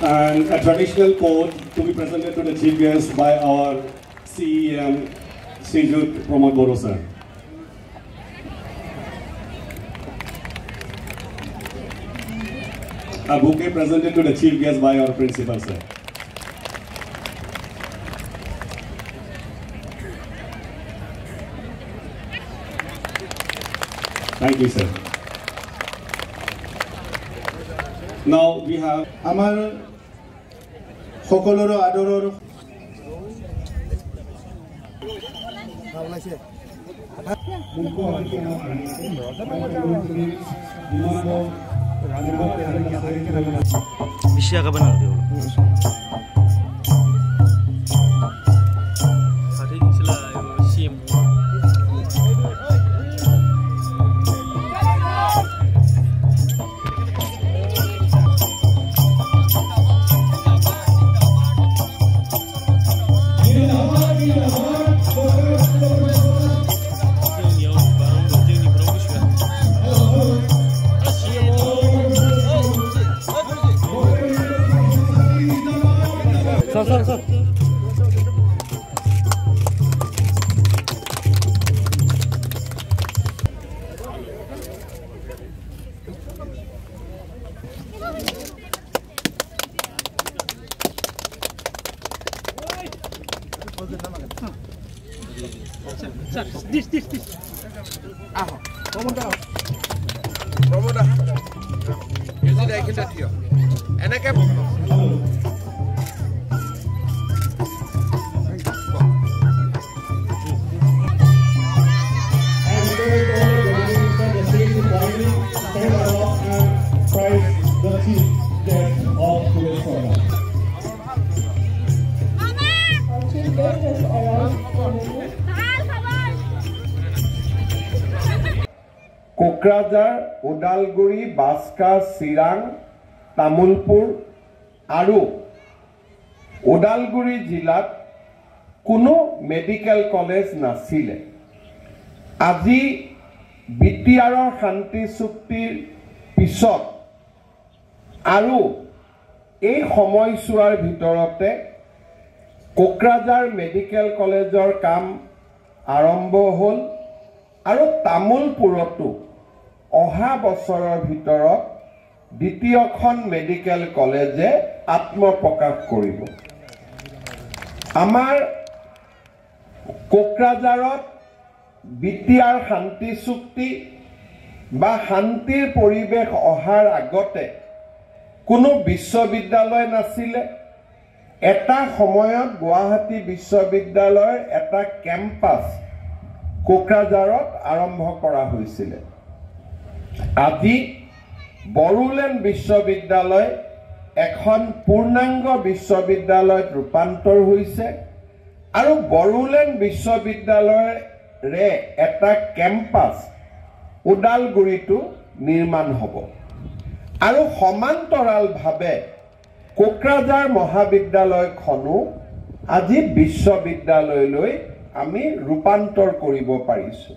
And a traditional code to be presented to the chief guest by our CEM, Srijut Pramod Boro sir. A bouquet presented to the chief guest by our principal sir. Thank you, sir. Now we have Amar Hokoloro Adororo. Bisa ka ba na dia? Hari sila sim. Sir. This. Ah, Promoda. You see the icon here. And I can. Kokrajhar, Odalguri, Baska, Sirang, Tamulpur, Aru, Odalguri Jilat, Kuno Medical College Nasile. Aji BTR Shanti Suktir Pisot, Aru, এই সময়ছোৱাৰ ভিতৰতে Kokrajhar medical কলেজৰ কাম আৰম্ভ হ'ল আৰু তামুলপুৰতো অহা বছৰৰ ভিতৰত দ্বিতীয়খন মেডিকেল কলেজে আত্মপ্ৰকাশ কৰিব। আমাৰ কোকৰাঝাৰত বিটিআৰ শান্তি চুক্তি বা শান্তিৰ পৰিৱেশ অহাৰ আগতে কোনো বিশ্ববিদ্যালয় নাছিলে। এটা সময়ত গুৱাহাটী বিশ্ববিদ্যালয়ৰ এটা কেম্পাছ কোকৰাঝাৰত আৰম্ভ কৰা হৈছিল। আজি বড়োলেণ্ড বিশ্ববিদ্যালয় এখন পূৰ্ণাংগ বিশ্ববিদ্যালয়ত ৰূপান্তৰ হৈছে আৰু বড়োলেণ্ড বিশ্ববিদ্যালয়ৰে এটা কেম্পাছ ওদালগুৰিতো নিৰ্মাণ হ'ব আৰু সমান্তৰালভাৱে কোকৰাঝাৰ মহাবিদ্যালয়খনো আজি বিশ্ববিদ্যালয়লৈ আমি ৰূপান্তৰ কৰিব পাৰিছো।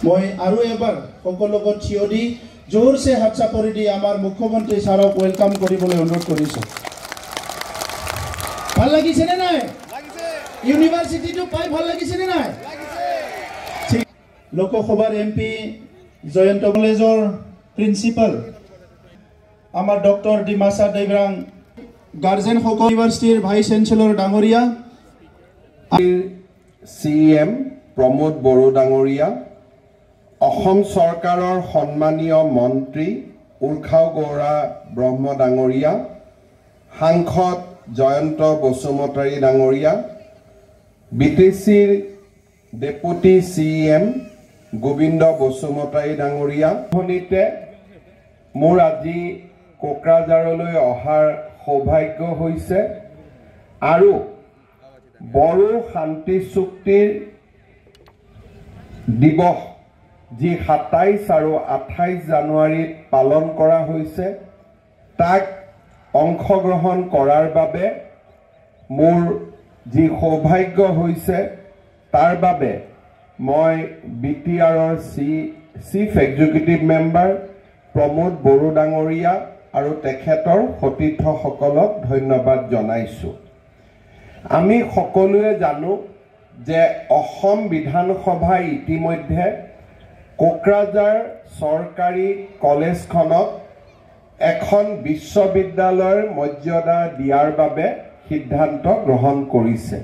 মই আৰু এবাৰ সকলোকে থিয় দি জোৰছে হাত চাপৰি দি আমাৰ মুখ্যমন্ত্ৰী ছাৰক ওয়েলকাম কৰিবলৈ অনুৰোধ কৰিছো। ভাল লাগিছে নে নাই? লাগিছে। ইউনিভাৰ্চিটিটো পাই ভাল লাগিছে নে নাই? লাগিছে। লোকসভাৰ এমপি জয়ন্ত কলেজৰ প্ৰিন্সিপাল আমাৰ ডক্টৰ ডিমাসা দেৱৰাং, গাৰ্জেন সকল ইউনিভাৰ্চিটিৰ ভাইচ চেঞ্চেলৰ ডাঙৰীয়া, CEM প্ৰমোদ বড়ো ডাঙৰীয়া, অসম চৰকাৰৰ সন্মানীয় মন্ত্ৰী উৰ্খাও গৌৰা ব্ৰহ্ম ডাঙৰীয়া, সাংসদ জয়ন্ত বসুমতাৰী ডাঙৰীয়া, BTCৰ ডেপুটি CEM গোবিন্দ বসুমতাৰী ডাঙৰীয়া, ভনিতে মোৰ আজি কোকৰাঝাৰলৈ অহাৰ সৌভাগ্য হৈছে আৰু বড়ো শান্তি চুক্তিৰ দিৱস যি 27 আৰু 28 জানুৱাৰীত পালন কৰা হৈছে তাক অংশগ্ৰহণ কৰাৰ বাবে মোৰ যি সৌভাগ্য হৈছে তাৰ বাবে মই BTRৰ chief executive member Pramod Boro ডাঙৰীয়া আৰু তেখেতৰ সতীৰ্থসকলক ধন্যবাদ জনাইছোঁ। আমি সকলোৱে জানো যে অসম বিধানসভাই ইতিমধ্যে কোকৰাঝাৰ চৰকাৰী কলেজখনক এখন বিশ্ববিদ্যালয়ৰ মৰ্যাদা দিয়াৰ বাবে সিদ্ধান্ত গ্ৰহণ কৰিছে।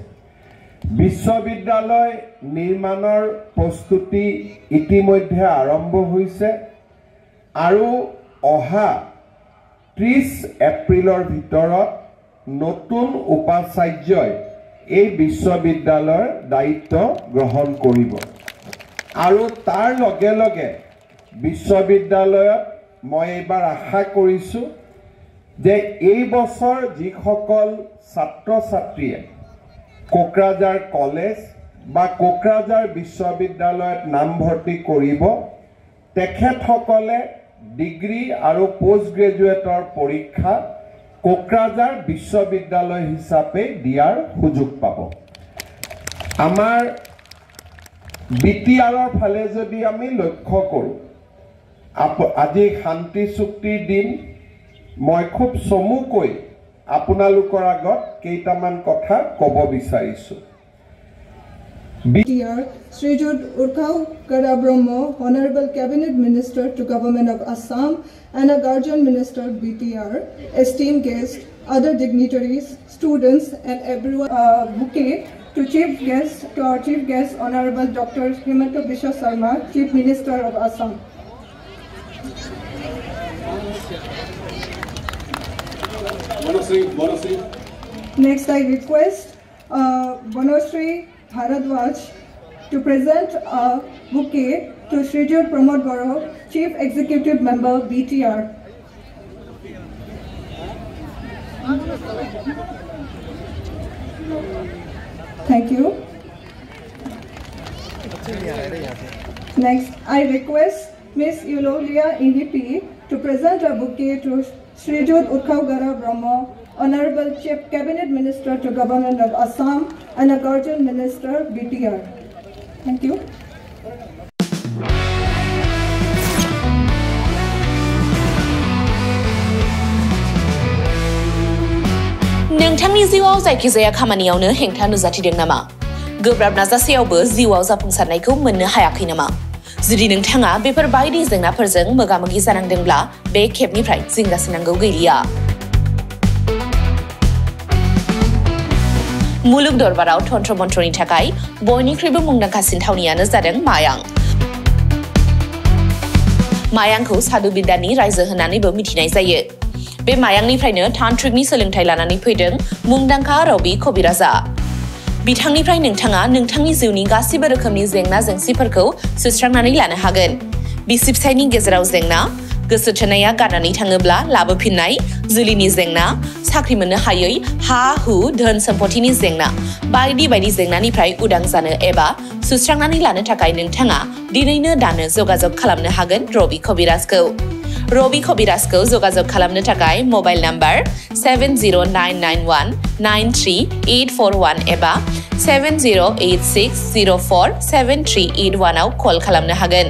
বিশ্ববিদ্যালয় নিৰ্মাণৰ প্ৰস্তুতি ইতিমধ্যে আৰম্ভ হৈছে আৰু অহা 30 এপ্ৰিলৰ ভিতৰত নতুন উপাচাৰ্যই এই বিশ্ববিদ্যালয়ৰ দায়িত্ব গ্ৰহণ কৰিব আৰু তাৰ লগে লগে বিশ্ববিদ্যালয়ত মই এবাৰ আশা কৰিছোঁ যে এই বছৰ যিসকল ছাত্ৰ ছাত্ৰীয়ে কোকৰাঝাৰ কলেজ বা কোকৰাঝাৰ বিশ্ববিদ্যালয়ত নামভৰ্তি কৰিব তেখেতসকলে ডিগ্ৰী আৰু পোষ্ট গ্ৰেজুৱেটৰ পৰীক্ষা কোকৰাঝাৰ বিশ্ববিদ্যালয় হিচাপে দিয়াৰ সুযোগ পাব। আমাৰ বিটিআৰৰ ফালে যদি আমি লক্ষ্য কৰোঁ আজি শান্তি চুক্তিৰ দিন মই খুব চমুকৈ আপোনালোকৰ আগত কেইটামান কথা ক'ব বিচাৰিছোঁ। BTR Srijut Urkhau Kara Brahmo, Honorable Cabinet Minister to Government of Assam and a Guardian Minister BTR, esteemed guests, other dignitaries, students and everyone. Bouquet to our Chief Guest, Honorable Dr. Himanta Biswa Sarma, Chief Minister of Assam. Bonasri. Next, I request Bonasri Bharadwaj to present a bouquet to Srijut Pramod Bora, Chief Executive Member BTR. Thank you. Next, I request Ms. Eulolia Indipi to present a bouquet to Srijut Urkhau Kara Brahmo, Honorable Chief Cabinet Minister to Government of Assam and a Guardian Minister BTR. Thank you. नोंथांनि जिउआव जायखिजाया खामानियावनो हेंथा नुजाथिदों नामा? गोब्राब नाजासेयावबो जिउआव जाफुंसारनायखौ मोननो हायाखै नामा? जुदि नोंथाङा बेफोर बायदि जेंनाफोरजों मोगा-मोगि जानांदोंब्ला बे खेबनिफ्राय जिंगासिनांगौ गैलिया। मुलुग दरबाराव तन्त्र मन्त्रनि थाखाय बयनिख्रुइबो मुंदांखासिन थावनियानो जादों मायां। मायांखौ साधु बिद्यानि रायजो होननानैबो मिथिनाय जायो। बे मायांनिफ्रायनो तान्त्रिकनि सोलोंथाइ लानानै फैदों मुंदांखा रबि कबिराजा। बिथांनिफ्राय नोंथाङा नोंथांनि जिउनि गासिबो रोखोमनि जेंना जेंसिफोरखौ सुस्रांनानै लानो हागोन। बिसि फिसायनि गेजेराव जेंना, गोसो थोनाया गारनानै थाङोब्ला लाबोफिननाय, जुलिनि जेंना, साख्रि मोननो हायै, हा-हु, धोन सम्पथिनि जेंना, बायदि बायदि जेंनानिफ्राय उदां जानो एबा सुस्रांनानै लानो थाखाय नोंथाङा दिनैनो दानो जगाजग खालामनो हागोन रबि कबिराजखौ। रबि कबिराजखौ जगाजग खालामनो थाखाय मबाइल नाम्बार 7099193841 एबा 7086047381 आव कल खालामनो हागोन।